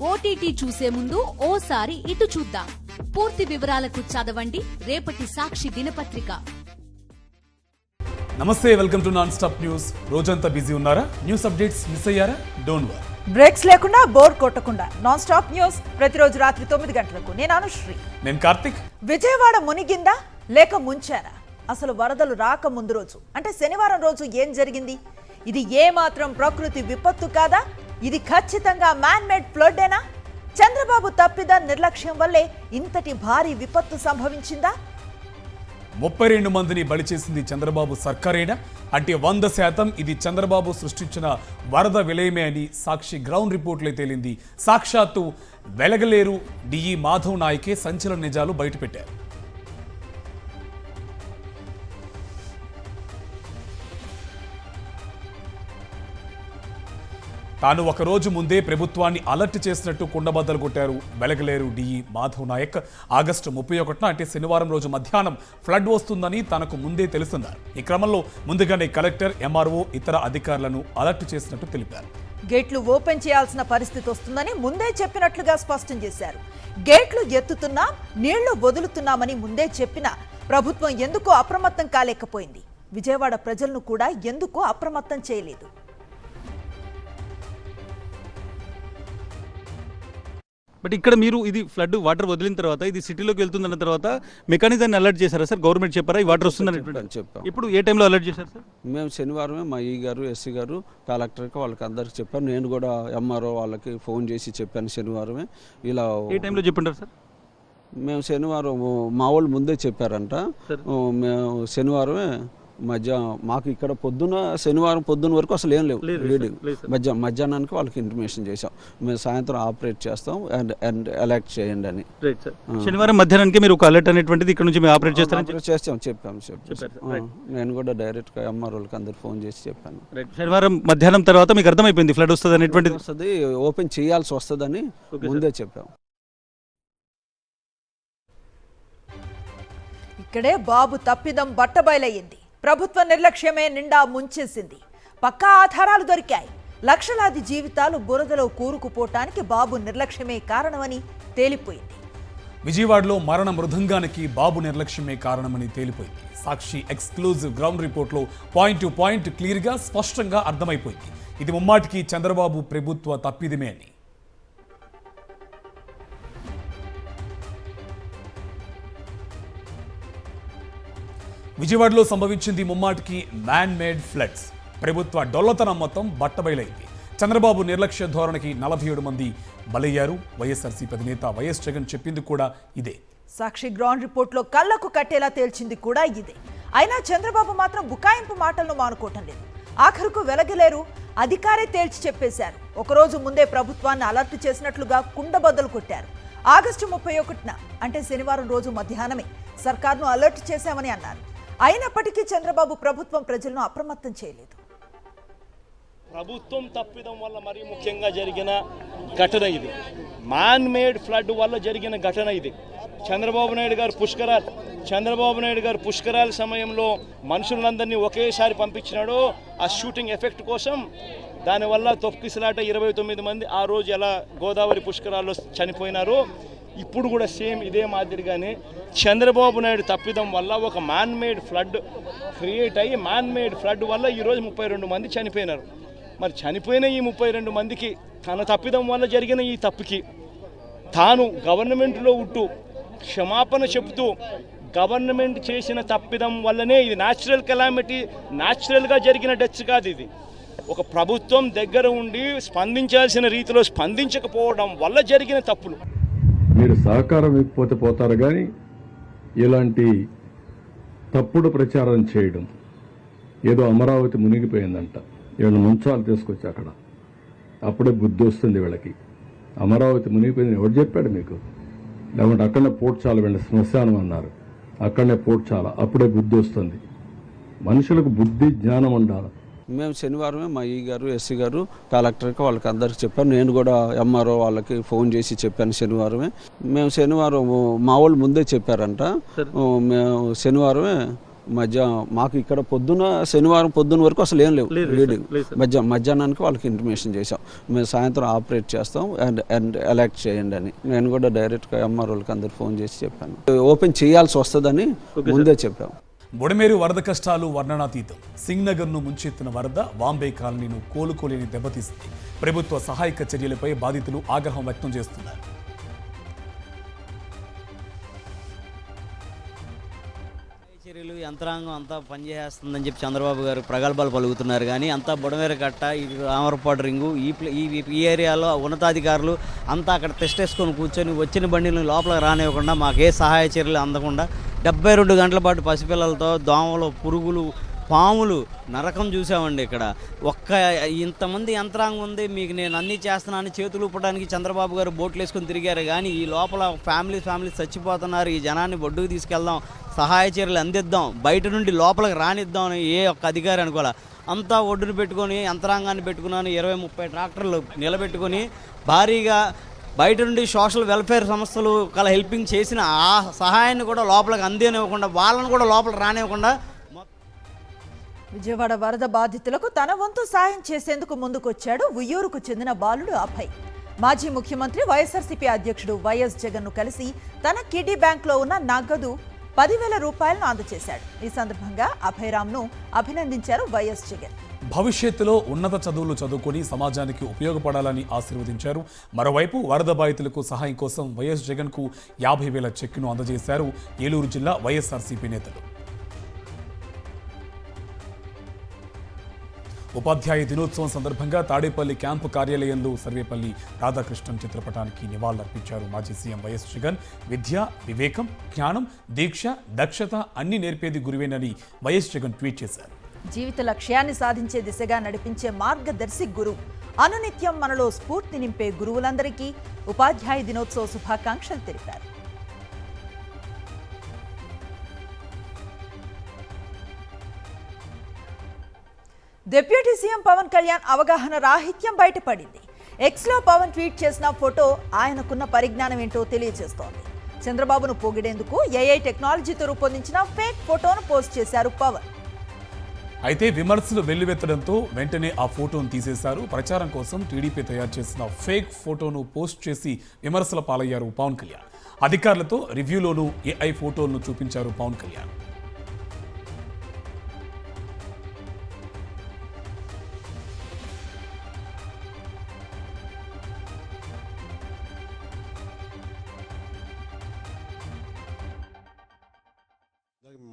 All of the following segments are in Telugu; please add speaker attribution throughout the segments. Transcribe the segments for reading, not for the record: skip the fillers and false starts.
Speaker 1: ఓటీటీ చూసే ముందు ఓసారి ఇటు చూద్దాం. పూర్తి వివరాలకు చదవండి రేపటి సాక్షి దినపత్రిక.
Speaker 2: నమస్తే, welcome to non stop news. రోజంతా బిజీ ఉన్నారా? న్యూస్ అప్డేట్స్ మిస్ అయ్యారా? Don't worry.
Speaker 3: బ్రేక్స్ లేకుండా బోర్ కొట్టకుండా నాన్ స్టాప్ న్యూస్ ప్రతిరోజు రాత్రి 9 గంటలకు. నేను అనుశ్రీ.
Speaker 2: నేను కార్తిక్.
Speaker 3: విజయవాడ మునిగిందా లేక ముంచారా? అసలు వరదలు రాక ముందు రోజు అంటే శనివారం రోజు ఏం జరిగింది? ఇది ఏ మాత్రం ప్రకృతి విపత్తు కాదా? ఇది ఖచ్చితంగా మ్యాన్ మేడ్ ఫ్లడ్డేనా? చంద్రబాబు తప్పిద నిర్లక్ష్యం వల్లే ఇంతటి భారీ విపత్తు సంభవించిందా?
Speaker 2: 32 మందిని బలి చేసింది చంద్రబాబు సర్కారేనా అంటే 100% ఇది చంద్రబాబు సృష్టించిన వరద విలయమే అని సాక్షి గ్రౌండ్ రిపోర్ట్లో తేలింది. సాక్షాత్తు వెలగలేరు డిఈ మాధవ్ నాయకే సంచలన నిజాలు బయటపెట్టారు. తాను ఒక రోజు ముందే ప్రభుత్వాన్ని అలర్ట్ చేసినట్టు కుండబద్దలు కొట్టారు వెలగలేరు డిఈ మాధవ్ నాయక్. ఆగస్టు 31న అంటే శనివారం రోజు మధ్యాహ్నం ఫ్లడ్ వస్తుందని తనకు ముందే తెలుసున్నారు. ఈ క్రమంలో ముందుగానే కలెక్టర్, ఎంఆర్ఓ, ఇతర అధికారులను అలర్ట్ చేసినట్టు తెలిపారు.
Speaker 3: గేట్లు ఓపెన్ చేయాల్సిన పరిస్థితి వస్తుందని ముందే చెప్పినట్లుగా స్పష్టం చేశారు. గేట్లు ఎత్తుతున్నాం, నీళ్లు వదులుతున్నామని ముందే చెప్పినా ప్రభుత్వం ఎందుకు అప్రమత్తం కాలేకపోయింది? విజయవాడ ప్రజలను కూడా ఎందుకు అప్రమత్తం చేయలేదు?
Speaker 4: బట్ ఇక్కడ మీరు ఇది ఫ్లడ్ వాటర్ వదిలిన తర్వాత ఇది సిటీలోకి వెళ్తుందన్న తర్వాత మెకానిజాన్ని అలర్ట్ చేశారా సార్? గవర్నమెంట్ చెప్పారా ఈ వాటర్ వస్తుందని?
Speaker 5: చెప్పాం.
Speaker 4: ఇప్పుడు ఏ టైంలో అలర్ట్ చేశారు సార్?
Speaker 5: మేము శనివారమే మా ఈ గారు, ఎస్సీ గారు, కలెక్టర్కి వాళ్ళకి అందరికి చెప్పాను. నేను కూడా ఎంఆర్ఓ వాళ్ళకి ఫోన్ చేసి చెప్పాను శనివారమే. ఇలా
Speaker 4: ఏ టైంలో చెప్పుంటారు సార్?
Speaker 5: మేము శనివారం మా వాళ్ళు ముందే చెప్పారంట. మేము శనివారమే మాకు ఇక్కడ శనివారం పొద్దున్న వరకు అసలు ఏం లేవు రీడింగ్. మధ్యాహ్నానికి వాళ్ళకి ఇంటిమేషన్ చేసాం, మేము సాయంత్రం ఆపరేట్ చేస్తాం అండ్ అలర్ట్ చేయండి అని.
Speaker 4: శనివారం మధ్యాహ్నానికి మీరు ఒక అలర్ట్ అనేటువంటిది ఇక్కడ నుంచి మేము ఆపరేట్
Speaker 5: చేస్తాం చెప్పాము. నేను కూడా డైరెక్ట్గా ఎంఆర్ఓలకి అందరు ఫోన్ చేసి చెప్పాను.
Speaker 4: శనివారం మధ్యాహ్నం తర్వాత మీకు అర్థమైపోయింది ఫ్లడ్ వస్తుంది అనేటువంటిది,
Speaker 5: వస్తుంది, ఓపెన్ చేయాల్సి వస్తుందని ముందే చెప్పాం.
Speaker 3: ఇక్కడే బాబు తప్పిదం బట్టబయలయ్యింది. ప్రభుత్వ నిర్లక్ష్యమే నిండా ముంచేసింది. పక్కా ఆధారాలు దొరికాయి. లక్షలాది జీవితాలు బురదలో కూరుకుపోవటానికి బాబు నిర్లక్ష్యమే కారణమని తేలిపోయింది.
Speaker 2: విజయవాడలో మరణ మృదంగానికి బాబు నిర్లక్ష్యమే కారణమని తేలిపోయింది. సాక్షి ఎక్స్క్లూజివ్ గ్రౌండ్ రిపోర్ట్లో పాయింట్ టు పాయింట్ క్లియర్గా స్పష్టంగా అర్థమైపోయింది. ఇది ముమ్మాటికి చంద్రబాబు ప్రభుత్వ తప్పిదమే అని. విజయవాడలో సంభవించింది ముమ్మాటికి మ్యాన్ మేడ్ ఫ్లడ్స్. ప్రభుత్వ డొల్లతనం మొత్తం బట్టబయలైంది. చంద్రబాబు నిర్లక్ష్య ధోరణికి 47 మంది బలయ్యారు. వైఎస్ఆర్సీపీ అధినేత వైఎస్ జగన్ చెప్పింది కూడా ఇదే.
Speaker 3: సాక్షి గ్రౌండ్ రిపోర్ట్లో కళ్లకు కట్టేలా తేల్చింది కూడా ఇదే. అయినా చంద్రబాబు మాత్రం బుకాయింపు మాటలను మానుకోవటం లేదు. ఆఖరుకు వెలగలేరు అధికారే తేల్చి చెప్పేశారు. ఒకరోజు ముందే ప్రభుత్వాన్ని అలర్ట్ చేసినట్లుగా కుండబద్దలు కొట్టారు. ఆగస్టు 31న అంటే శనివారం రోజు మధ్యాహ్నమే సర్కార్ను అలర్ట్ చేశామని అన్నారు. అయినప్పటికీ చంద్రబాబు ప్రభుత్వం ప్రజలను అప్రమత్తం చేయలేదు.
Speaker 6: ప్రభుత్వం తప్పిదం వల్ల మరీ ముఖ్యంగా జరిగిన ఘటన ఇది. మ్యాన్ మేడ్ ఫ్లడ్ వల్ల జరిగిన ఘటన ఇది. చంద్రబాబు నాయుడు గారు పుష్కరాల సమయంలో మనుషులందరినీ ఒకేసారి పంపించినాడు ఆ షూటింగ్ ఎఫెక్ట్ కోసం. దానివల్ల తొక్కిసలాట 29 మంది ఆ రోజు ఎలా గోదావరి పుష్కరాల్లో చనిపోయినారు. ఇప్పుడు కూడా సేమ్ ఇదే మాదిరిగానే చంద్రబాబు నాయుడు తప్పిదం వల్ల ఒక మ్యాన్ మేడ్ ఫ్లడ్ క్రియేట్ అయ్యి మ్యాన్ మేడ్ ఫ్లడ్ వల్ల ఈరోజు 32 మంది చనిపోయినారు. మరి చనిపోయిన ఈ 32 మందికి తన తప్పిదం వల్ల జరిగిన ఈ తప్పుకి తాను గవర్నమెంట్లో ఉంటూ క్షమాపణ చెబుతూ గవర్నమెంట్ చేసిన తప్పిదం వల్లనే ఇది న్యాచురల్ కెలామిటీ, న్యాచురల్గా జరిగిన డెత్స్ కాదు. ఇది ఒక ప్రభుత్వం దగ్గర ఉండి స్పందించాల్సిన రీతిలో స్పందించకపోవడం వల్ల జరిగిన తప్పులు.
Speaker 7: మీరు సహకారం ఇవ్వకపోతే పోతారు, కానీ ఇలాంటి తప్పుడు ప్రచారం చేయడం, ఏదో అమరావతి మునిగిపోయిందంట, వీళ్ళని ముంచాలు తీసుకొచ్చి అక్కడ అప్పుడే బుద్ధి వస్తుంది వీళ్ళకి. అమరావతి మునిగిపోయింది ఎవరు చెప్పాడు మీకు? లేకుంటే అక్కడనే పోడ్చాల వీళ్ళ శ్మశానం అన్నారు, అక్కడనే పోడ్చాల, అప్పుడే బుద్ధి వస్తుంది. మనుషులకు బుద్ధి జ్ఞానం ఉండాలి.
Speaker 5: మేము శనివారమే మా ఈ గారు, ఎస్సీ గారు, కలెక్టర్కి వాళ్ళకి అందరికి చెప్పాను. నేను కూడా ఎంఆర్ఓ వాళ్ళకి ఫోన్ చేసి చెప్పాను శనివారమే. మేము శనివారం మా వాళ్ళు ముందే చెప్పారంట. మేము శనివారమే మధ్య మాకు ఇక్కడ పొద్దున శనివారం పొద్దున వరకు అసలు ఏం లేవు రీడింగ్. మధ్యాహ్నానికి వాళ్ళకి ఇంటిమేషన్ చేసాం, మేము సాయంత్రం ఆపరేట్ చేస్తాం అండ్ ఎలక్ట్ చేయండి అని. నేను కూడా డైరెక్ట్గా ఎంఆర్ఓలకి అందరు ఫోన్ చేసి చెప్పాను, ఓపెన్ చేయాల్సి వస్తుందని ముందే చెప్పాము.
Speaker 2: బుడమేరు వరద కష్టాలు వర్ణనాతీతం. సింగ్నగర్ను ముంచెత్తిన వరద వాంబే కాలనీను కోలుకోలేని దెబ్బతీసింది. ప్రభుత్వ సహాయక చర్యలపై బాధితులు ఆగ్రహం వ్యక్తం చేస్తున్నారు.
Speaker 8: చర్యలు యంత్రాంగం అంతా పనిచేస్తుందని చెప్పి చంద్రబాబు గారు ప్రగల్భాలు పలుకుతున్నారు, కానీ అంతా బుడమేరు కట్ట, ఈ రామరపాడు రింగు, ఈ ఏరియాలో ఉన్నతాధికారులు అంతా అక్కడ టెస్ట్ వేసుకొని కూర్చొని వచ్చిన బండిని లోపలికి రానివ్వకుండా మాకు ఏ సహాయ చర్యలు అందకుండా 72 గంటల పాటు పసిపిల్లలతో దోమలు, పురుగులు, పాములు నరకం చూసామండి. ఇక్కడ ఇంతమంది యంత్రాంగం ఉంది, మీకు నేను అన్నీ చేస్తున్నాను చేతులు ఊపడానికి చంద్రబాబు గారు బోట్లు వేసుకొని తిరిగారు, కానీ ఈ లోపల ఫ్యామిలీస్ చచ్చిపోతున్నారు. ఈ జనాన్ని బొడ్డుకు తీసుకెళ్దాం, సహాయ చర్యలు అందిద్దాం, బయట నుండి లోపలికి రానిద్దాం అని ఏ ఒక్క అధికారి అనుకోలే. అంతా ఒడ్డును పెట్టుకొని యంత్రాంగాన్ని పెట్టుకున్నాను, 20-30 ట్రాక్టర్లు నిలబెట్టుకొని భారీగా బయట నుండి సోషల్ వెల్ఫేర్ సంస్థలు కల హెల్పింగ్ చేసిన ఆ సహాయాన్ని కూడా లోపలికి అందేనివ్వకుండా, వాళ్ళని కూడా లోపలికి రానివ్వకుండా.
Speaker 3: విజయవాడ వరద బాధితులకు తన వంతు సాయం చేసేందుకు ముందుకొచ్చాడు ఉయ్యూరుకు చెందిన బాలుడు అభయ్. మాజీ ముఖ్యమంత్రి వైఎస్ఆర్సీపీ అధ్యక్షుడు వైఎస్ జగన్ను కలిసి తన కిడ్నీ బ్యాంక్లో ఉన్న నగదు 10,000 రూపాయలను అందజేశాడు. ఈ సందర్భంగా అభయరామ్ను అభినందించారు వైఎస్ జగన్.
Speaker 2: భవిష్యత్తులో ఉన్నత చదువులు చదువుకొని సమాజానికి ఉపయోగపడాలని ఆశీర్వదించారు. మరోవైపు వరద బాధితులకు సహాయం కోసం వైఎస్ జగన్కు 50,000 చెక్కును అందజేశారు ఏలూరు జిల్లా వైఎస్ఆర్సీపీ నేతలు. ఉపాధ్యాయ దినోత్సవం సందర్భంగా తాడేపల్లి క్యాంపు కార్యాలయంలో సర్వేపల్లి రాధాకృష్ణన్ చిత్రపటానికి నివాళులర్పించారు మాజీ సీఎం వైఎస్ జగన్. విద్య, వివేకం, జ్ఞానం, దీక్ష, దక్షత అన్ని నేర్పేది గురువేనని వైఎస్ జగన్ ట్వీట్ చేశారు.
Speaker 3: జీవిత లక్ష్యాన్ని సాధించే దిశగా నడిపించే మార్గదర్శి గురువు. అనునిత్యం మనలో స్ఫూర్తి నింపే గురువులందరికీ ఉపాధ్యాయ దినోత్సవ శుభాకాంక్షలు తెలిపారు. డిప్యూటీ సీఎం పవన్ కళ్యాణ్ అవగాహన రాహిత్యం బయటపడింది. ఎక్స్లో పవన్ ట్వీట్ చేసిన ఫోటో ఆయనకున్న పరిజ్ఞానం ఏంటో తెలియజేస్తోంది. చంద్రబాబును పొగిడేందుకు ఏఐ టెక్నాలజీతో రూపొందించిన ఫేక్ ఫోటోను పోస్ట్ చేశారు పవన్.
Speaker 2: అయితే విమర్శలు వెల్లువెత్తడంతో వెంటనే ఆ ఫోటోను తీసేశారు. ప్రచారం కోసం టీడీపీ తయారు చేసిన ఫేక్ ఫోటోను పోస్ట్ చేసి విమర్శల పాలయ్యారు పవన్ కళ్యాణ్. అధికారులతో రివ్యూలోనూ ఏఐ ఫోటోలను చూపించారు పవన్ కళ్యాణ్.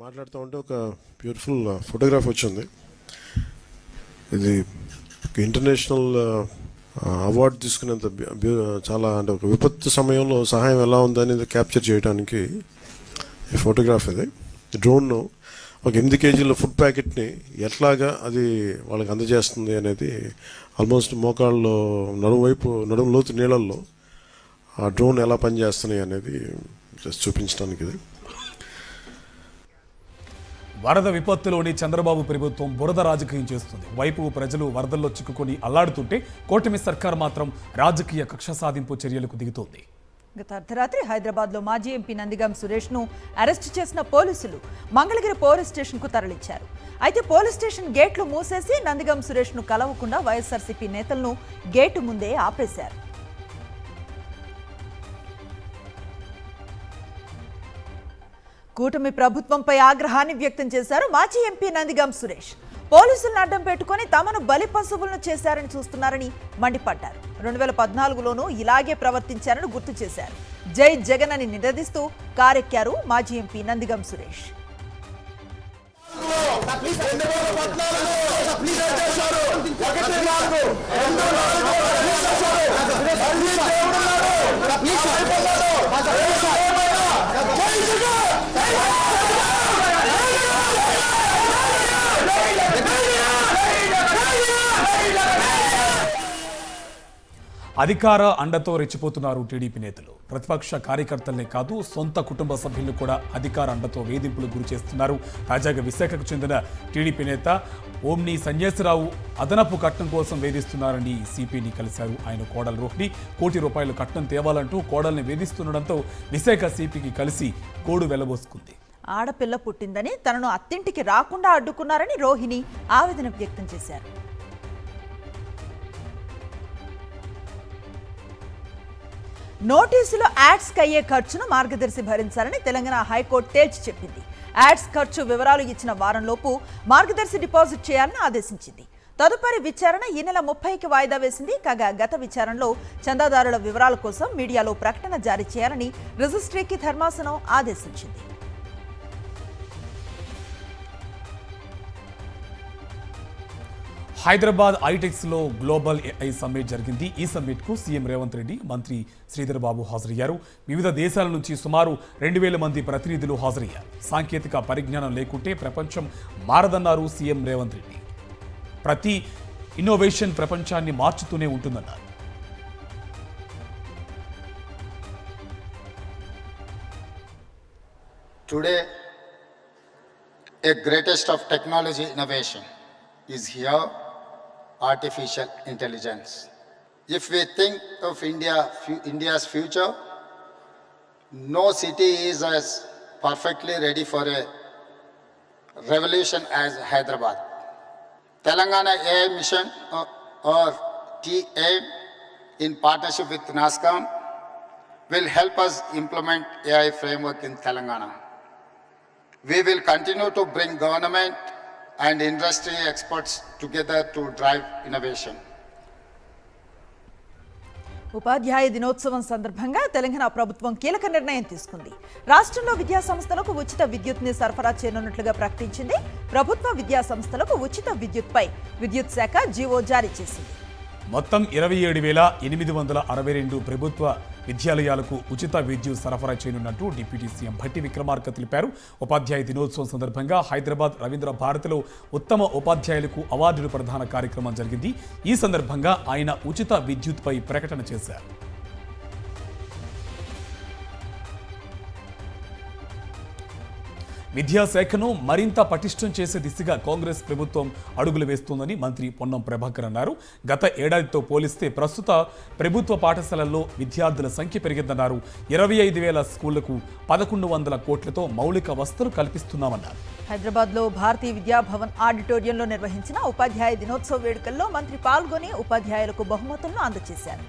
Speaker 9: మాట్లాడుతూ ఉంటే ఒక బ్యూటిఫుల్ ఫోటోగ్రాఫ్ వచ్చింది. ఇది ఇంటర్నేషనల్ అవార్డు తీసుకునేంత చాలా, అంటే ఒక విపత్తు సమయంలో సహాయం ఎలా ఉందనేది క్యాప్చర్ చేయడానికి ఈ ఫోటోగ్రాఫ్. ఇది డ్రోన్ ఒక 8 కేజీల ఫుడ్ ప్యాకెట్ని ఎట్లాగా అది వాళ్ళకి అందజేస్తుంది అనేది, ఆల్మోస్ట్ మోకాళ్ళలో నడుము లోతు నీళ్ళల్లో ఆ డ్రోన్ ఎలా పనిచేస్తున్నాయి అనేది జస్ట్ చూపించడానికి ఇది.
Speaker 2: వరద విపత్తులోని చంద్రబాబు ప్రభుత్వం బురద రాజకీయం చేస్తుంది. వైపు ప్రజలు వరదల్లో చిక్కుకొని అల్లాడుతుంటే కూటమి సర్కార్ మాత్రం రాజకీయ కక్ష సాధింపు చర్యలకు దిగుతోంది.
Speaker 3: గత అర్ధరాత్రి హైదరాబాద్లో మాజీ ఎంపీ నందిగం సురేష్ను అరెస్టు చేసిన పోలీసులు మంగళగిరి పోలీస్ స్టేషన్కు తరలించారు. అయితే పోలీస్ స్టేషన్ గేట్లు మూసేసి నందిగం సురేష్ను కలవకుండా వైఎస్ఆర్సీపీ నేతలను గేటు ముందే ఆపేశారు. కూటమి ప్రభుత్వంపై ఆగ్రహాన్ని వ్యక్తం చేశారు మాజీ ఎంపీ నందిగం సురేష్. పోలీసులను అడ్డం పెట్టుకుని తమను బలి పశువులను చేశారని చూస్తున్నారని మండిపడ్డారు. 2014లోనూ ఇలాగే ప్రవర్తించారని గుర్తు చేశారు. జై జగన్ అని నినదిస్తూ కారెక్కారు మాజీ ఎంపీ నందిగం సురేష్.
Speaker 2: అధికార అండతో రెచ్చిపోతున్నారు టీడీపీ నేతలు. ప్రతిపక్ష కార్యకర్తలనే కాదు, సొంత కుటుంబ సభ్యులు కూడా అధికార అండతో వేధింపులు గురి చేస్తున్నారు. తాజాగా విశాఖకు చెందిన టీడీపీ నేత ఓంని సన్యాసిరావు అదనపు కట్నం కోసం వేధిస్తున్నారని సిపిని కలిశారు. ఆయన కోడలు రోహిణి ₹1 కోటి కట్నం తేవాలంటూ కోడల్ని వేధిస్తుండడంతో విశాఖ సిపికి కలిసి గోడు వెళ్లబోసుకుంది.
Speaker 3: ఆడపిల్ల పుట్టిందని తనను అత్తింటికి రాకుండా అడ్డుకున్నారని రోహిణి ఆవేదన వ్యక్తం చేశారు. నోటీసులో యాడ్స్కి అయ్యే ఖర్చును మార్గదర్శి భరించాలని తెలంగాణ హైకోర్టు తేల్చి చెప్పింది. యాడ్స్ ఖర్చు వివరాలు ఇచ్చిన వారంలోపు మార్గదర్శి డిపాజిట్ చేయాలని ఆదేశించింది. తదుపరి విచారణ ఈ నెల 30కి వాయిదా వేసింది. కాగా గత విచారణలో చందాదారుల వివరాల కోసం మీడియాలో ప్రకటన జారీ చేయాలని రిజిస్ట్రీకి ధర్మాసనం ఆదేశించింది.
Speaker 2: హైదరాబాద్ ఐటెక్స్ లో గ్లోబల్ ఏఐ సమ్మిట్ జరిగింది. ఈ సమ్మిట్ కు సీఎం రేవంత్ రెడ్డి, మంత్రి శ్రీధర్ బాబు హాజరయ్యారు. వివిధ దేశాల నుంచి సుమారు 2000 మంది ప్రతినిధులు హాజరయ్యారు. సాంకేతిక పరిజ్ఞానం లేకుంటే ప్రపంచం మారదన్నారు సీఎం రేవంత్ రెడ్డి. ప్రతి ఇన్నోవేషన్ ప్రపంచాన్ని మార్చుతూనే ఉంటుందన్నారు.
Speaker 10: Today, a greatest of technology innovation is here, artificial intelligence. If we think of India's future, no city is as perfectly ready for a revolution as Hyderabad. Telangana AI Mission or TAIM in partnership with NASCOM will help us implement AI framework in Telangana. We will continue to bring government and industry experts together to drive innovation.
Speaker 3: ఉపాధ్యాయ దినోత్సవం సందర్భంగా తెలంగాణ ప్రభుత్వం కీలక నిర్ణయం తీసుకుంది. రాష్ట్రంలో విద్యా సంస్థలకు ఉచిత విద్యుత్ని సరఫరా చేయనున్నట్లుగా ప్రకటించింది. ప్రభుత్వ విద్యా సంస్థలకు ఉచిత విద్యుత్పై విద్యుత్ శాఖ జీవో జారీ చేసింది.
Speaker 2: మొత్తం 27,862 ప్రభుత్వ విద్యాలయాలకు ఉచిత విద్యుత్ సరఫరా చేయనున్నట్టు డిప్యూటీ సీఎం భట్టి విక్రమార్క తెలిపారు. ఉపాధ్యాయ దినోత్సవం సందర్భంగా హైదరాబాద్ రవీంద్ర భారతిలో ఉత్తమ ఉపాధ్యాయులకు అవార్డులు ప్రదాన కార్యక్రమం జరిగింది. ఈ సందర్భంగా ఆయన ఉచిత విద్యుత్పై ప్రకటన చేశారు. విద్యాశాఖను మరింత పటిష్టం చేసే దిశగా కాంగ్రెస్ ప్రభుత్వం అడుగులు వేస్తోందని మంత్రి పొన్నం ప్రభాకర్ అన్నారు. గత ఏడాదితో పోలిస్తే ప్రస్తుత ప్రభుత్వ పాఠశాలల్లో విద్యార్థుల సంఖ్య పెరిగిందన్నారు. 25,000 స్కూళ్లకు 1,100 కోట్లతో మౌలిక వసతులు కల్పిస్తున్నామన్నారు.
Speaker 3: హైదరాబాద్లో భారతీయ విద్యాభవన్ ఆడిటోరియంలో నిర్వహించిన ఉపాధ్యాయ దినోత్సవ వేడుకల్లో మంత్రి పాల్గొని ఉపాధ్యాయులకు బహుమతులను అందజేశారు.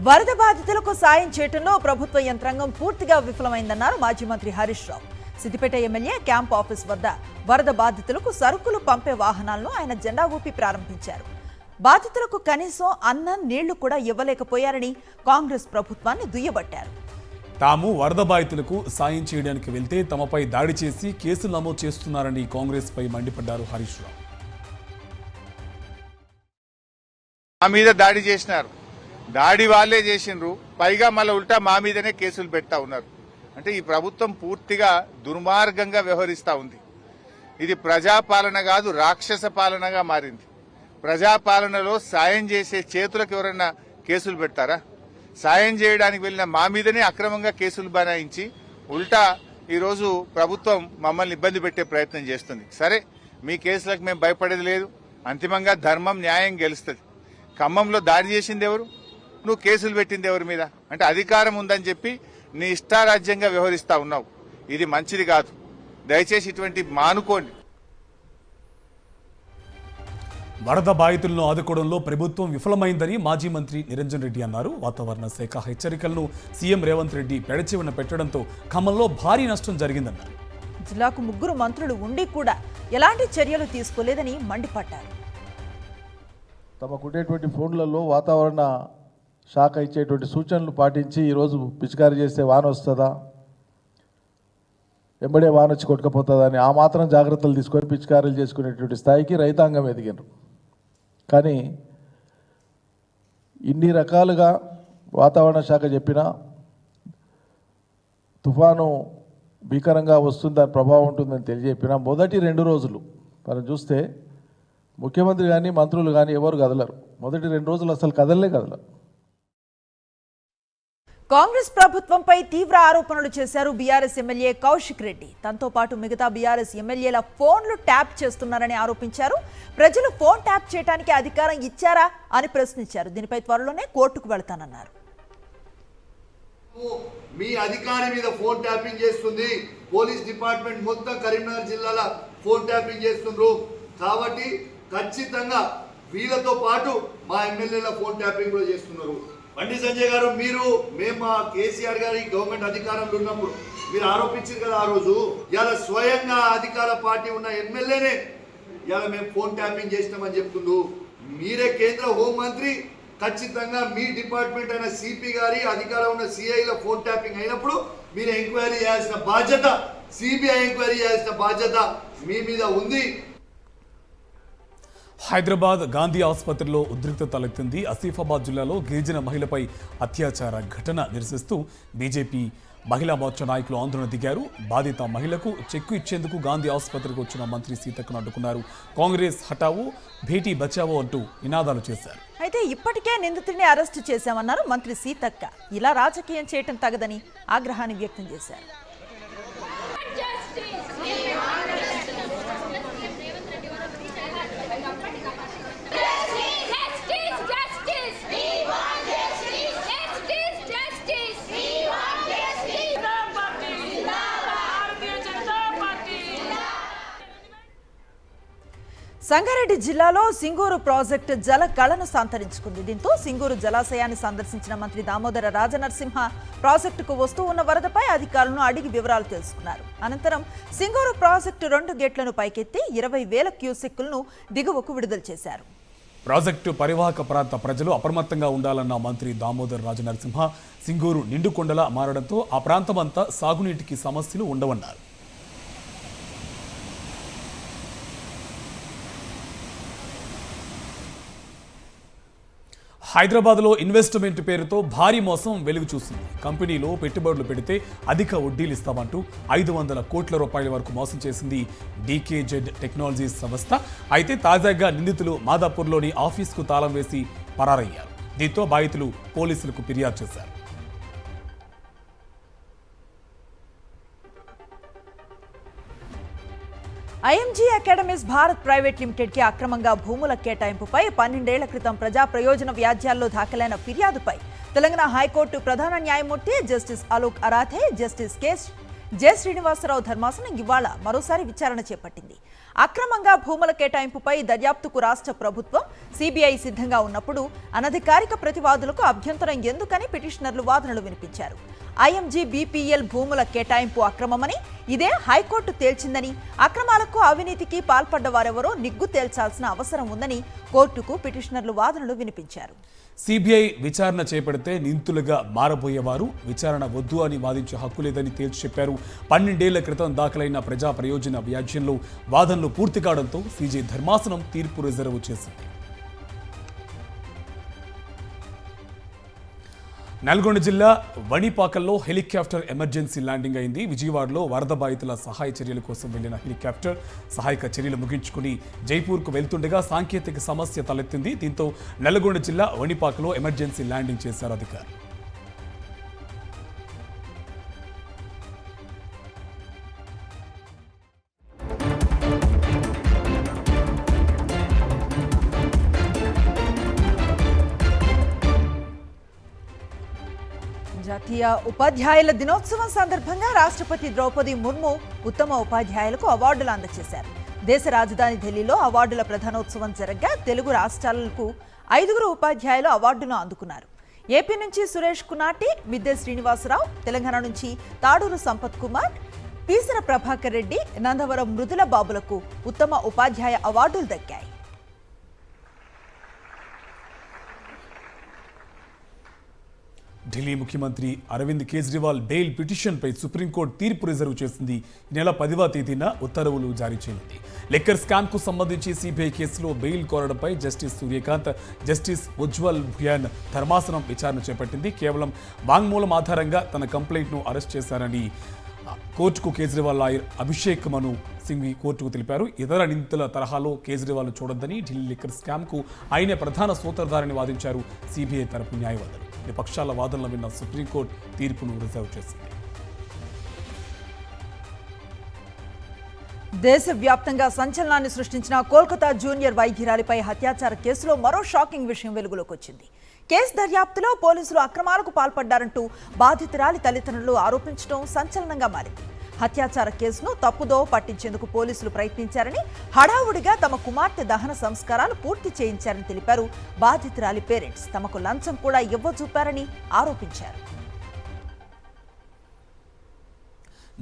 Speaker 3: వరద బాధితులకు సాయం చేయడంలో ప్రభుత్వ యంత్రాంగం పూర్తిగా విఫలమైందన్నారు మాజీ మంత్రి Harish Rao. Siddipet MLA camp office వద్ద వరద బాధితులకు సరుకులు పంపే వాహనాలను ఆయన జెండా ఊపి ప్రారంభించారు. బాధితులకు కనీసం అన్నం, నీళ్లు కూడా ఇవ్వలేకపోయారని కాంగ్రెస్ ప్రభుత్వాన్ని దుయ్యబట్టారు.
Speaker 2: తాము వరద బాధితులకు సాయం చేయడానికి వెళ్తే తమపై దాడి చేసి కేసులు నమోదు చేస్తున్నారని కాంగ్రెస్ పై మండిపడ్డారు హరీష్ రావు.
Speaker 11: మా మీద దాడి చేసినారు, దాడి వాళ్లే చేసిండ్రు, పైగా మళ్ళీ ఉల్టా మా మీదనే కేసులు పెడతా ఉన్నారు. అంటే ఈ ప్రభుత్వం పూర్తిగా దుర్మార్గంగా వ్యవహరిస్తా ఉంది. ఇది ప్రజాపాలన కాదు, రాక్షస పాలనగా మారింది. ప్రజాపాలనలో సాయం చేసే చేతులకు ఎవరైనా కేసులు పెడతారా? సాయం చేయడానికి వెళ్ళిన మా మీదనే అక్రమంగా కేసులు బనాయించి ఉల్టా ఈరోజు ప్రభుత్వం మమ్మల్ని ఇబ్బంది పెట్టే ప్రయత్నం చేస్తుంది. సరే, మీ కేసులకు మేము భయపడేది లేదు. అంతిమంగా ధర్మం, న్యాయం గెలుస్తుంది. ఖమ్మంలో దాడి చేసింది ఎవరు? నువ్వు కేసులు పెట్టింది ఎవరి మీద? అంటే అధికారం ఉందని చెప్పి నీ ఇష్టారాజ్యంగా వ్యవహరిస్తా ఉన్నావు. ఇది మంచిది కాదు. దయచేసి ఇటువంటి మానుకోండి.
Speaker 2: వరద బాధితులను ఆదుకోవడంలో ప్రభుత్వం విఫలమైందని మాజీ మంత్రి నిరంజన్ రెడ్డి అన్నారు. వాతావరణ శాఖ హెచ్చరికలను సీఎం రేవంత్ రెడ్డి పెడచెవిన పెట్టడంతో ఖమ్మంలో భారీ నష్టం జరిగిందన్నారు.
Speaker 3: జిల్లాకు 3 మంత్రులు ఉండి కూడా ఎలాంటి చర్యలు తీసుకోలేదని మండిపడ్డారు.
Speaker 12: తమకుండేటువంటి ఫోన్లలో వాతావరణ శాఖ ఇచ్చేటువంటి సూచనలు పాటించి ఈరోజు పిచికారీ చేస్తే వాన వస్తుందా, వెంబడే వాన వచ్చి కొట్టుకపోతుందా అని ఆ మాత్రం జాగ్రత్తలు తీసుకొని పిచికారీలు చేసుకునేటువంటి స్థాయికి రైతాంగం ఎదిగినారు. కానీ ఇన్ని రకాలుగా వాతావరణ శాఖ చెప్పినా తుఫాను భీకరంగా వస్తుంది, దాని ప్రభావం ఉంటుందని తెలియజెప్పినా మొదటి 2 రోజులు మనం చూస్తే ముఖ్యమంత్రి కానీ మంత్రులు కానీ ఎవరు కదలరు. మొదటి 2 రోజులు అసలు కదలరు.
Speaker 3: కాంగ్రెస్ ప్రభుత్వంపై తీవ్ర ఆరోపణలు చేశారు బీఆర్ఎస్ ఎమ్మెల్యే కౌశిక్ రెడ్డి. తనతో పాటు మిగతా బీఆర్ఎస్ ఎమ్మెల్యేల ఫోన్లు ట్యాప్ చేస్తున్నారని ఆరోపించారు. ప్రజలు ఫోన్ ట్యాప్ చేయడానికి అధికారం ఇచ్చారా అని ప్రశ్నించారు. దీనిపై త్వరలోనే కోర్టుకు వెళ్తానన్నారు.
Speaker 13: మీ అధికారి మీద ఫోన్ ట్యాపింగ్ చేస్తుంది, పోలీస్ డిపార్ట్మెంట్ మొత్తం కరీంనగర్ జిల్లాలో ఫోన్ ట్యాపింగ్ చేస్తున్నారు. కాబట్టి ఖచ్చితంగా వీళ్ళతో పాటు మా ఎమ్మెల్యేల ఫోన్ ట్యాపింగ్ కూడా చేస్తున్నారు. బండి సంజయ్ గారు, మేము మా కేసీఆర్ గారి గవర్నమెంట్ అధికారంలో ఉన్నప్పుడు మీరు ఆరోపించారు కదా ఆ రోజు, ఇలా స్వయంగా అధికార పార్టీ ఉన్న ఎమ్మెల్యేనే ఇలా మేము ఫోన్ ట్యాపింగ్ చేసినామని చెప్తుండ్రు. మీరే కేంద్ర హోంమంత్రి, ఖచ్చితంగా మీ డిపార్ట్మెంట్ అయిన సిపి గారి అధికారం ఉన్న సిఐల ఫోన్ ట్యాపింగ్ అయినప్పుడు మీరు ఎంక్వైరీ చేయాల్సిన బాధ్యత, సిబిఐ ఎంక్వైరీ చేయాల్సిన బాధ్యత మీ మీద ఉంది.
Speaker 2: హైదరాబాద్ గాంధీ ఆసుపత్రిలో ఉద్రిక్తత తలెత్తింది. ఆసిఫాబాద్ జిల్లాలో గిరిజన మహిళపై అత్యాచార ఘటన నిరసిస్తూ బీజేపీ మహిళా మోర్చా నాయకులు ఆందోళన దిగారు. బాధిత మహిళకు చెక్కు ఇచ్చేందుకు గాంధీ ఆసుపత్రికి వచ్చిన మంత్రి సీతక్కను అడ్డుకున్నారు. కాంగ్రెస్ హటావో, భేటీ బచావో అంటూ నినాదాలు చేశారు.
Speaker 3: అయితే ఇప్పటికే నిందితుడిని అరెస్టు చేశామన్నారు మంత్రి సీతక్క. ఇలా రాజకీయం చేయటం తగదని ఆగ్రహాన్ని వ్యక్తం చేశారు. సంగారెడ్డి జిల్లాలో సింగూరు ప్రాజెక్టు జల కళను సంతరించుకుంది. దీంతో సింగూరు జలాశయాన్ని సందర్శించిన మంత్రి దామోదర రాజనరసింహ ప్రాజెక్టుకు వస్తూ ఉన్న వరదపై అధికారులను అడిగి వివరాలు తెలుసుకున్నారు. అనంతరం సింగూరు ప్రాజెక్టు 2 గేట్లను పైకెత్తి 20,000 క్యూసెక్కులను దిగువకు విడుదల చేశారు.
Speaker 2: ప్రాజెక్టు పరివాహక ప్రాంత ప్రజలు అప్రమత్తంగా ఉండాలన్న మంత్రి దామోదర్ రాజనరసింహ, సింగూరు నిండుకొండలా మారడంతో ఆ ప్రాంతమంతా సాగునీటికి సమస్యలు ఉండవన్నారు. హైదరాబాద్లో ఇన్వెస్ట్మెంట్ పేరుతో భారీ మోసం వెలుగు చూసింది. కంపెనీలో పెట్టుబడులు పెడితే అధిక వడ్డీలు ఇస్తామంటూ 500 కోట్ల రూపాయల వరకు మోసం చేసింది డీకేజెడ్ టెక్నాలజీస్ సంస్థ. అయితే తాజాగా నిందితులు మాదాపూర్లోని ఆఫీస్కు తాళం వేసి పరారయ్యారు. దీంతో బాధితులు పోలీసులకు ఫిర్యాదు చేశారు.
Speaker 3: ఐఎంజీ అకాడమీస్ భారత్ ప్రైవేట్ లిమిటెడ్కి అక్రమంగా భూముల కేటాయింపుపై 12 ఏళ్ల క్రితం ప్రజా ప్రయోజన వ్యాజ్యాల్లో దాఖలైన ఫిర్యాదుపై తెలంగాణ హైకోర్టు ప్రధాన న్యాయమూర్తి justice Alok Aradhe, justice J Srinivasarao ధర్మాసనం ఇవాళ మరోసారి విచారణ చేపట్టింది. అక్రమంగా భూముల కేటాయింపుపై దర్యాప్తుకు రాష్ట్ర ప్రభుత్వం, సిబిఐ సిద్ధంగా ఉన్నప్పుడు అనధికారిక ప్రతివాదులకు అభ్యంతరం ఎందుకని పిటిషనర్లు వాదనలు వినిపించారు. ఐఎంజీ బీపీఎల్ భూముల కేటాయింపు అక్రమమని, ఇదే హైకోర్టు తేల్చిందని, అక్రమాలకు అవినీతికి పాల్పడ్డ వారెవరో నిగ్గు తేల్చాల్సిన అవసరం ఉందని కోర్టుకు పిటిషనర్లు వాదనలు వినిపించారు.
Speaker 2: సిబిఐ విచారణ చేపడితే నిందితులుగా మారబోయేవారు విచారణ వద్దు అని వాదించే హక్కు లేదని తేల్చి చెప్పారు. 12 ఏళ్ల క్రితం దాఖలైన ప్రజా ప్రయోజన వ్యాజ్యంలో వాదనలు పూర్తి కావడంతో సీజే ధర్మాసనం తీర్పు రిజర్వ్ చేసింది. నల్గొండ జిల్లా వణిపాకల్లో హెలికాప్టర్ ఎమర్జెన్సీ ల్యాండింగ్ అయింది. విజయవాడలో వరద బాధితుల సహాయ చర్యల కోసం వెళ్లిన హెలికాప్టర్ సహాయక చర్యలు ముగించుకుని జైపూర్కు వెళ్తుండగా సాంకేతిక సమస్య తలెత్తింది. దీంతో నల్గొండ జిల్లా వణిపాకలో ఎమర్జెన్సీ ల్యాండింగ్ చేశారు అధికారులు.
Speaker 3: జాతీయ ఉపాధ్యాయుల దినోత్సవం సందర్భంగా రాష్ట్రపతి ద్రౌపది ముర్ము ఉత్తమ ఉపాధ్యాయులకు అవార్డులు అందజేశారు. దేశ రాజధాని ఢిల్లీలో అవార్డుల ప్రధానోత్సవం జరగ్గా తెలుగు రాష్ట్రాలకు 5 ఉపాధ్యాయులు అవార్డును అందుకున్నారు. ఏపీ నుంచి సురేష్ కునాటి, మిద్దె శ్రీనివాసరావు, తెలంగాణ నుంచి తాడూరు సంపత్ కుమార్, పీసర ప్రభాకర్ రెడ్డి, నందవరం మృదుల బాబులకు ఉత్తమ ఉపాధ్యాయ అవార్డులు దక్కాయి.
Speaker 2: ఢిల్లీ ముఖ్యమంత్రి అరవింద్ కేజ్రీవాల్ బెయిల్ పిటిషన్పై సుప్రీంకోర్టు తీర్పు రిజర్వ్ చేసింది. ఈ నెల 10వ తేదీన ఉత్తర్వులు జారీ చేయనుంది. లిక్కర్ స్కామ్కు సంబంధించి సిబిఐ కేసులో బెయిల్ కోరడంపై జస్టిస్ సూర్యకాంత్, జస్టిస్ ఉజ్వల్ భుయాన్ ధర్మాసనం విచారణ చేపట్టింది. కేవలం వాంగ్మూలం ఆధారంగా తన కంప్లైంట్ను అరెస్ట్ చేశారని కోర్టుకు కేజ్రీవాల్ లాయర్ అభిషేక్ మను సింఘ్వి కోర్టుకు తెలిపారు. ఇతర నిందితుల తరహాలో కేజ్రీవాల్ చూడొద్దని, ఢిల్లీ లిక్కర్ స్కామ్కు ఆయనే ప్రధాన సూత్రధారిని వాదించారు సిబిఐ తరపు న్యాయవాదులు. పక్షాల వాదనలు విన్న సుప్రీంకోర్టు తీర్పును రిజర్వ్ చేసింది.
Speaker 3: దేశవ్యాప్తంగా సంచలనాన్ని సృష్టించిన కోల్కతా జూనియర్ వైద్యురాలిపై హత్యాచార కేసులో మరో షాకింగ్ విషయం వెలుగులోకి వచ్చింది. కేసు దర్యాప్తులో పోలీసులు అక్రమాలకు పాల్పడ్డారంటూ బాధితురాలి తల్లిదండ్రులు ఆరోపించడం సంచలనంగా మారింది. హత్యాచార కేసును తప్పుదో పట్టించేందుకు పోలీసులు ప్రయత్నించారని, హడావుడిగా తమ కుమార్తె దహన సంస్కారాలు పూర్తి చేయించారని తెలిపారు బాధితురాలి పేరెంట్స్. తమకు లంచం కూడా ఇవ్వజూపారని ఆరోపించారు.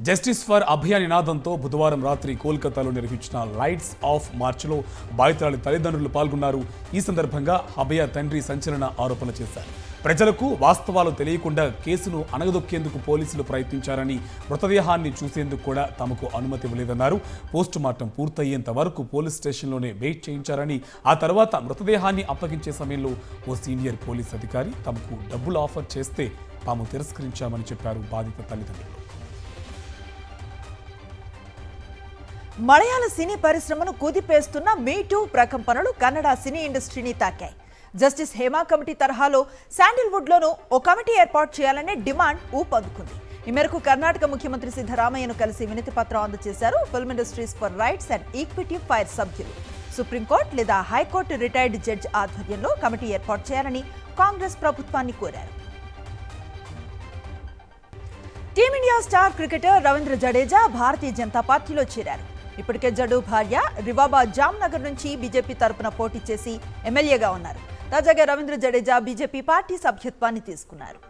Speaker 2: జస్టిస్ ఫర్ అభయ నినాదంతో బుధవారం రాత్రి కోల్కతాలో నిర్వహించిన లైట్స్ ఆఫ్ మార్చ్లో బాధితురాలి తల్లిదండ్రులు పాల్గొన్నారు. ఈ సందర్భంగా అభయ తండ్రి సంచలన ఆరోపణలు చేశారు. ప్రజలకు వాస్తవాలు తెలియకుండా కేసును అణగదొక్కేందుకు పోలీసులు ప్రయత్నించారని, మృతదేహాన్ని చూసేందుకు కూడా తమకు అనుమతి ఇవ్వలేదన్నారు. పోస్టుమార్టం పూర్తయ్యేంత వరకు పోలీస్ స్టేషన్లోనే వెయిట్ చేయించారని, ఆ తర్వాత మృతదేహాన్ని అప్పగించే సమయంలో ఓ సీనియర్ పోలీస్ అధికారి తమకు డబ్బులు ఆఫర్ చేస్తే తాము తిరస్కరించామని చెప్పారు బాధిత తల్లిదండ్రులు.
Speaker 3: మలయాళ సినీ పరిశ్రమను కుదిపేస్తున్న మీటూ ప్రకంపనలు కన్నడ సినీ ఇండస్ట్రీని తాకాయి. జస్టిస్ హేమా కమిటీ తరహాలో శాండిల్వుడ్లోనూ ఓ కమిటీ ఏర్పాటు చేయాలనే డిమాండ్ ఊపందుకుంది. ఈ మేరకు కర్ణాటక ముఖ్యమంత్రి సిద్ధరామయ్యను కలిసి వినతి పత్రం అందజేశారు film industries for rights and equity FIRE సభ్యులు. సుప్రీంకోర్టు లేదా హైకోర్టు రిటైర్డ్ జడ్జి ఆధ్వర్యంలో కమిటీ ఏర్పాటు చేయాలని కాంగ్రెస్ ప్రభుత్వాన్ని కోరారు. Team India star cricketer Ravindra Jadeja Bharatiya Janata పార్టీలో చేరారు. ఇప్పటికే జడు భార్య రివాబా జామ్నగర్ నుంచి బీజేపీ తరపున పోటీ చేసి ఎమ్మెల్యేగా ఉన్నారు. తాజాగా రవీంద్ర జడేజా బీజేపీ పార్టీ సభ్యత్వాన్ని తీసుకున్నారు.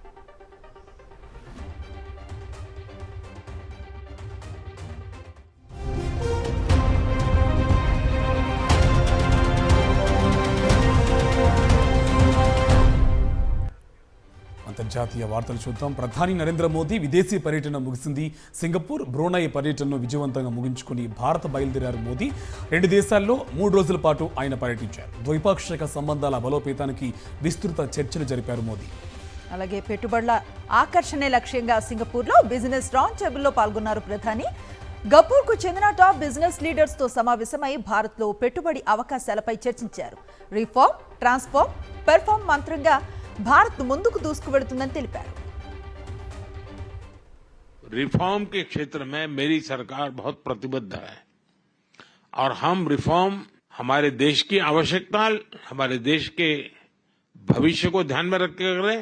Speaker 2: అంతర్జాతీయ వార్తలు చూద్దాం. ప్రధాని నరేంద్ర మోదీ విదేశీ పర్యటన ముగిసింది. సింగపూర్, బ్రూనై పర్యటనను విజయవంతంగా ముగించుకుని భారత బయలుదేరారు మోదీ. 2 దేశాల్లో 3 రోజుల పాటు ఆయన పర్యటించారు. ద్వైపాక్షిక సంబంధాల బలోపేతానికి విస్తృత చర్చలు జరిపారు మోదీ.
Speaker 3: అలాగే పెట్టుబడుల ఆకర్షణే లక్ష్యంగా సింగపూర్లో బిజినెస్ రౌండ్ టేబుల్లో పాల్గొన్నారు ప్రధాని. గపూర్కు చెందిన టాప్ బిజినెస్ లీడర్స్తో సమావేశమై భారత్లో పెట్టుబడి అవకాశాలపై చర్చించారు. రిఫార్మ్, ట్రాన్స్ఫార్మ్, పెర్ఫార్మ్ మంత్రంగా भारत ముందుకు దూసుకువెడుతుందని తెలిపారు.
Speaker 14: रिफॉर्म के क्षेत्र में मेरी सरकार बहुत प्रतिबद्ध है और हम रिफॉर्म हमारे देश की आवश्यकता, हमारे देश के भविष्य को ध्यान में रख कर रहे,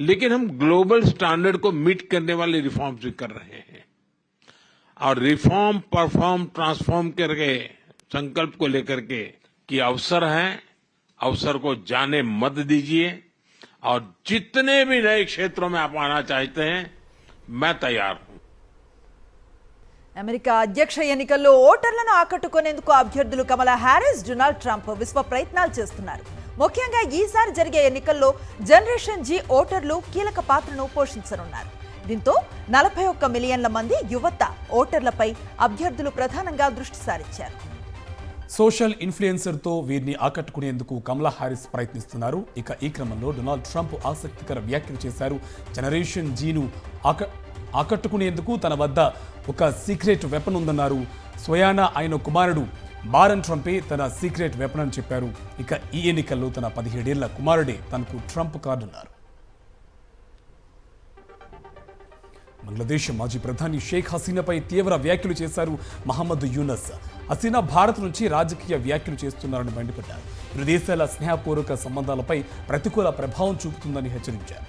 Speaker 14: लेकिन हम ग्लोबल स्टैंडर्ड को मीट करने वाले रिफॉर्म्स भी कर रहे हैं और रिफॉर्म, परफॉर्म, ट्रांसफॉर्म करके संकल्प को लेकर के कि अवसर है, अवसर को जाने मत दीजिए और जितने भी नए क्षेत्रों में आप आना चाहते हैं मैं तैयार हूं.
Speaker 3: అమెరికా అధ్యక్ష ఎన్నికల్లో ఓటర్లను ఆకట్టుకునేందుకు అభ్యర్థులు కమలా హ్యారిస్, డొనాల్డ్ ట్రంప్ విశ్వ ప్రయత్నాలు చేస్తున్నారు. ముఖ్యంగా ఈసారి జరిగే ఎన్నికల్లో జనరేషన్ జీ ఓటర్లు కీలక పాత్రను పోషించనున్నారు. దీంతో 41 మిలియన్ల మంది యువత ఓటర్లపై అభ్యర్థులు ప్రధానంగా దృష్టి సారించారు.
Speaker 2: సోషల్ ఇన్ఫ్లుయెన్సర్తో వీరిని ఆకట్టుకునేందుకు కమలా హ్యారిస్ ప్రయత్నిస్తున్నారు. ఇక ఈ క్రమంలో డొనాల్డ్ ట్రంప్ ఆసక్తికర వ్యాఖ్యలు చేశారు. జనరేషన్ జీను ఆకట్టుకునేందుకు తన వద్ద ఒక సీక్రెట్ వెపన్ ఉందన్నారు. స్వయానా ఆయన కుమారుడు బారన్ ట్రంపే తన సీక్రెట్ వెపన్ అని చెప్పారు. ఇక ఈ ఎన్నికల్లో తన 17 ఏళ్ల కుమారుడే తనకు ట్రంప్ కార్డున్నారు. బంగ్లాదేశ్ మాజీ ప్రధాని షేక్ హసీనాపై తీవ్ర వ్యాఖ్యలు చేశారు మహమ్మద్ యూనస్. హసీనా భారత్ నుంచి రాజకీయ వ్యాఖ్యలు చేస్తున్నారని మండిపడ్డారు. ఇరు దేశాల స్నేహపూర్వక సంబంధాలపై ప్రతికూల ప్రభావం చూపుతుందని హెచ్చరించారు.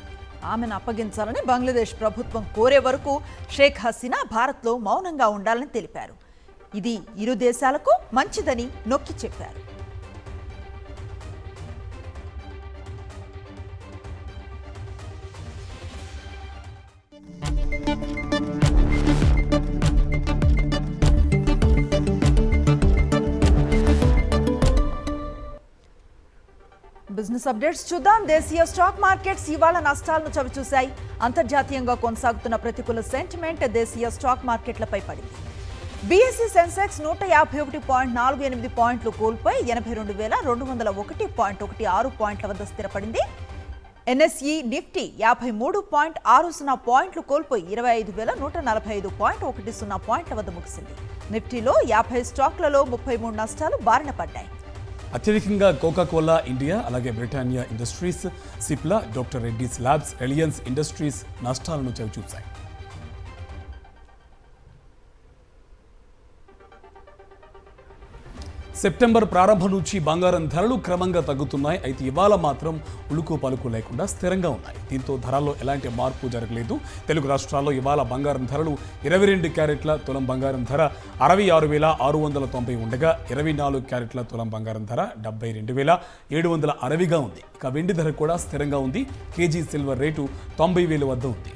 Speaker 3: ఆమెను అప్పగించాలని బంగ్లాదేశ్ ప్రభుత్వం కోరే వరకు షేక్ హసీనా భారత్లో మౌనంగా ఉండాలని తెలిపారు. ఇది ఇరు దేశాలకు మంచిదని నొక్కి చెప్పారు. బిజినెస్ అప్డేట్స్ చూద్దాం. దేశీయ స్టాక్ మార్కెట్స్ ఇవాళ నష్టాలను చవిచూశాయి. అంతర్జాతీయంగా కొనసాగుతున్న ప్రతికూల సెంటిమెంట్ దేశీయ స్టాక్ మార్కెట్లపై పడింది. బీఎస్ఈ సెన్సెక్స్ 151.48 పాయింట్లు కోల్పోయి 82,201.16 పాయింట్ల వద్ద స్థిరపడింది. ఎన్ఎస్ఈ నిఫ్టీ 53.60 పాయింట్లు కోల్పోయి 25,145.10 పాయింట్ల వద్ద ముగిసింది. నిఫ్టీలో 50 స్టాక్లలో 33 నష్టాలు బారిన పడ్డాయి.
Speaker 2: అత్యధికంగా కోకాకోలా ఇండియా, అలాగే Britannia Industries, Cipla, doctor Reddy's labs, Reliance Industries నష్టాలను చవిచూశాయి. సెప్టెంబర్ ప్రారంభం నుంచి బంగారం ధరలు క్రమంగా తగ్గుతున్నాయి. అయితే ఇవాళ మాత్రం ఉలుకు పలుకు లేకుండా స్థిరంగా ఉన్నాయి. దీంతో ధరల్లో ఎలాంటి మార్పు జరగలేదు. తెలుగు రాష్ట్రాల్లో ఇవాళ బంగారం ధరలు 22 క్యారెట్ల తులం బంగారం ధర 66,690 ఉండగా 24 క్యారెట్ల తులం బంగారం ధర 72,760గా ఉంది. ఇక వెండి ధర కూడా స్థిరంగా ఉంది. కేజీ సిల్వర్ రేటు 90,000 వద్ద ఉంది.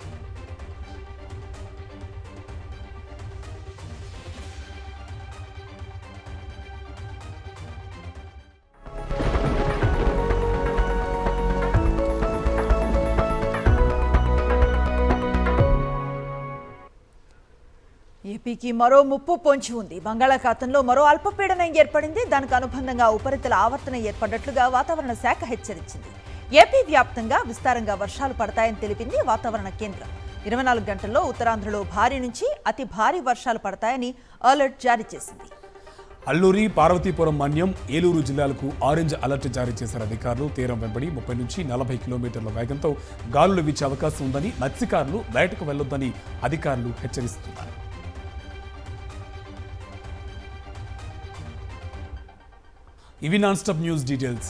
Speaker 3: ఏపీకి మరో ముప్పు పొంచి ఉంది. బంగాళాఖాతంలో మరో అల్పపీడనం ఏర్పడింది. దానికి అనుబంధంగా ఉపరితల ఆవర్తన ఏర్పడ్డట్లుగా వాతావరణ శాఖ హెచ్చరించింది. ఏపీ వ్యాప్తంగా విస్తారంగా వర్షాలు పడతాయని తెలిపింది వాతావరణ కేంద్రం. 24 గంటల్లో ఉత్తరాంధ్రలో భారీ నుంచి అతి భారీ వర్షాలు పడతాయని అలర్ట్ జారీ చేసింది.
Speaker 2: అల్లూరి, పార్వతీపురం, మన్యం, ఏలూరు జిల్లాలకు ఆరెంజ్ అలర్ట్ జారీ చేశారు అధికారులు. తీరం వెంబడి 30 నుంచి 40 కిలోమీటర్ల వేగంతో గాలులు వీచే అవకాశం ఉందని, మత్స్యకారులు బయటకు వెళ్లొద్దని అధికారులు హెచ్చరిస్తున్నారు. ఇవి నాన్ స్టాప్ న్యూస్ డీటెయిల్స్.